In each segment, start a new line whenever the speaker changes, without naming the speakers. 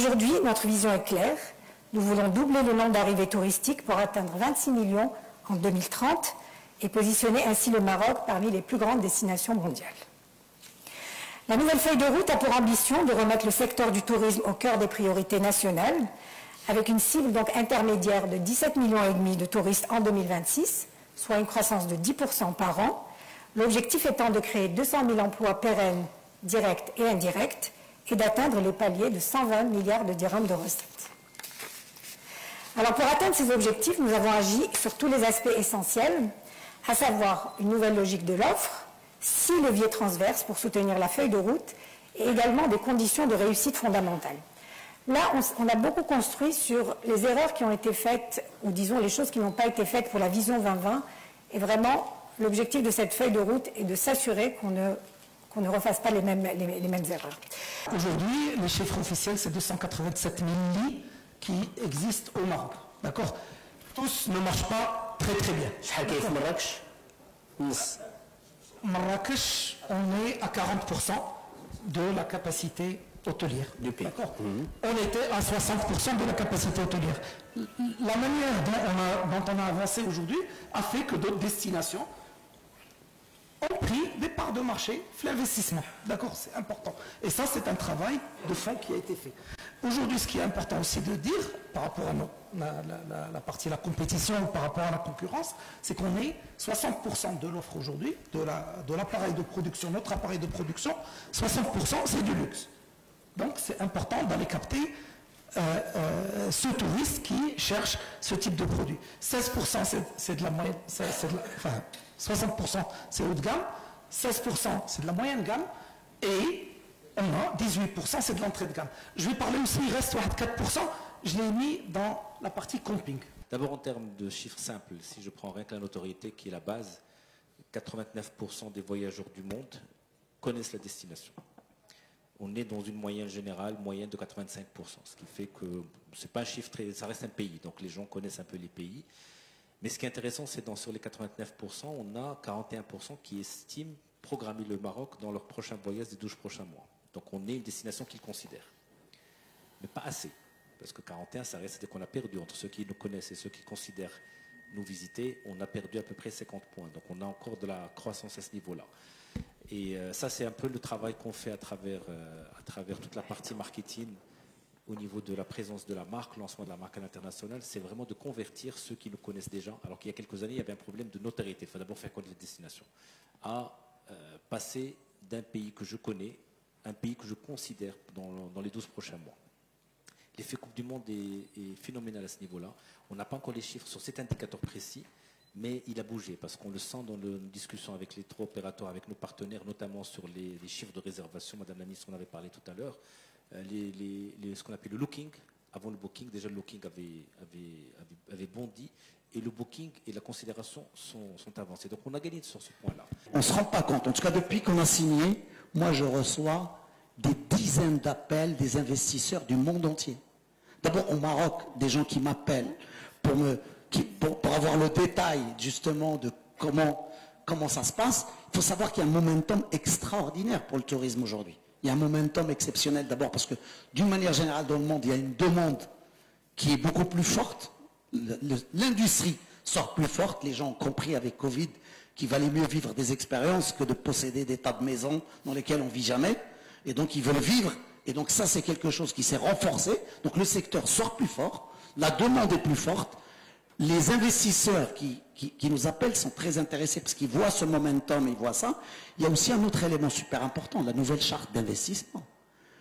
Aujourd'hui, notre vision est claire. Nous voulons doubler le nombre d'arrivées touristiques pour atteindre 26 millions en 2030 et positionner ainsi le Maroc parmi les plus grandes destinations mondiales. La nouvelle feuille de route a pour ambition de remettre le secteur du tourisme au cœur des priorités nationales, avec une cible donc intermédiaire de 17,5 millions de touristes en 2026, soit une croissance de 10% par an, l'objectif étant de créer 200 000 emplois pérennes, directs et indirects, et d'atteindre les paliers de 120 milliards de dirhams de recettes. Alors pour atteindre ces objectifs, nous avons agi sur tous les aspects essentiels, à savoir une nouvelle logique de l'offre, 6 leviers transverses pour soutenir la feuille de route et également des conditions de réussite fondamentales. Là, on a beaucoup construit sur les erreurs qui ont été faites, ou disons les choses qui n'ont pas été faites pour la vision 2020, et vraiment l'objectif de cette feuille de route est de s'assurer qu'on ne refasse pas les mêmes erreurs.
Aujourd'hui, les chiffres officiels, c'est 287 000 lits qui existent au Maroc. D'accord? Tous ne marchent pas très bien. Marrakech, on est à 40% de la capacité hôtelière. D'accord. On était à 60% de la capacité hôtelière. La manière dont on a avancé aujourd'hui a fait que d'autres destinations ont pris des parts de marché, l'investissement. D'accord, c'est important. Et ça, c'est un travail de fond qui a été fait. Aujourd'hui, ce qui est important aussi de dire, par rapport à la partie de la compétition, par rapport à la concurrence, c'est qu'on est 60% de l'offre aujourd'hui, de l'appareil de production, notre appareil de production, 60% c'est du luxe. Donc c'est important d'aller capter ce touriste qui cherche ce type de produit. 16% c'est de la moyenne, 60% c'est haut de gamme, 16% c'est de la moyenne gamme, et on a 18% c'est de l'entrée de gamme. Je vais parler aussi, il reste 4%, je l'ai mis dans la partie camping.
D'abord en termes de chiffres simples, si je prends rien que la notoriété qui est la base, 89% des voyageurs du monde connaissent la destination. On est dans une moyenne générale, moyenne de 85%, ce qui fait que c'est pas un chiffre très, ça reste un pays, donc les gens connaissent un peu les pays. Mais ce qui est intéressant, c'est que sur les 89%, on a 41% qui estiment programmer le Maroc dans leur prochain voyage des 12 prochains mois. Donc on est une destination qu'ils considèrent. Mais pas assez, parce que 41, ça reste dès qu'on a perdu. Entre ceux qui nous connaissent et ceux qui considèrent nous visiter, on a perdu à peu près 50 points. Donc on a encore de la croissance à ce niveau-là. Et ça, c'est un peu le travail qu'on fait à travers toute la partie marketing au niveau de la présence de la marque, lancement de la marque à l'international. C'est vraiment de convertir ceux qui nous connaissent déjà, alors qu'il y a quelques années, il y avait un problème de notoriété. Il faut d'abord faire connaître les destinations. À passer d'un pays que je connais, un pays que je considère dans les 12 prochains mois. L'effet Coupe du Monde est phénoménal à ce niveau-là. On n'a pas encore les chiffres sur cet indicateur précis, mais il a bougé parce qu'on le sent dans nos discussions avec les trois opérateurs, avec nos partenaires, notamment sur les chiffres de réservation. Madame la ministre en avait parlé tout à l'heure. Ce qu'on appelle le looking. Avant le booking, déjà le looking avait bondi et le booking et la considération sont avancés. Donc on a gagné sur ce point-là.
On ne se rend pas compte. En tout cas, depuis qu'on a signé, moi je reçois des dizaines d'appels des investisseurs du monde entier. D'abord au Maroc, des gens qui m'appellent pour avoir le détail justement de comment ça se passe. Il faut savoir qu'il y a un momentum extraordinaire pour le tourisme aujourd'hui. Il y a un momentum exceptionnel d'abord parce que d'une manière générale dans le monde, il y a une demande qui est beaucoup plus forte. L'industrie sort plus forte. Les gens ont compris avec Covid qu'il valait mieux vivre des expériences que de posséder des tas de maisons dans lesquelles on ne vit jamais. Et donc ils veulent vivre. Et donc ça c'est quelque chose qui s'est renforcé. Donc le secteur sort plus fort. La demande est plus forte. Les investisseurs qui nous appellent sont très intéressés parce qu'ils voient ce momentum, ils voient ça. Il y a aussi un autre élément super important, la nouvelle charte d'investissement.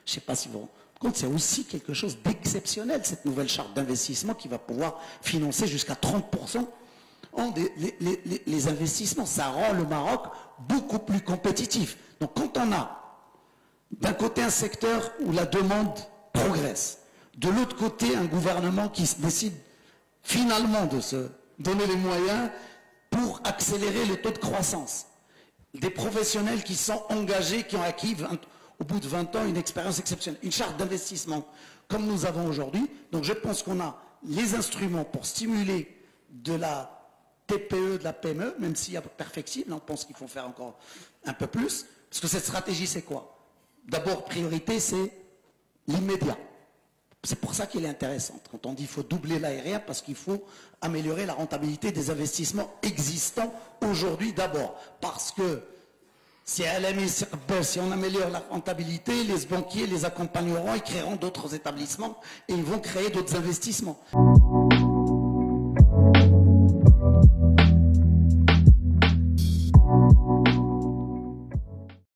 Je ne sais pas si vous vous rendez compte, c'est aussi quelque chose d'exceptionnel, cette nouvelle charte d'investissement qui va pouvoir financer jusqu'à 30% les investissements. Ça rend le Maroc beaucoup plus compétitif. Donc quand on a d'un côté un secteur où la demande progresse, de l'autre côté un gouvernement qui se décide finalement de se donner les moyens pour accélérer le taux de croissance. Des professionnels qui sont engagés, qui ont acquis au bout de 20 ans une expérience exceptionnelle. Une charte d'investissement comme nous avons aujourd'hui. Donc je pense qu'on a les instruments pour stimuler de la TPE, de la PME, même s'il y a perfectible, on pense qu'il faut faire encore un peu plus. Parce que cette stratégie, c'est quoi? D'abord, priorité, c'est l'immédiat. ça qu'elle est intéressante. Quand on dit qu'il faut doubler l'aérien, parce qu'il faut améliorer la rentabilité des investissements existants aujourd'hui d'abord. Parce que si on améliore la rentabilité, les banquiers les accompagneront, ils créeront d'autres établissements et ils vont créer d'autres investissements.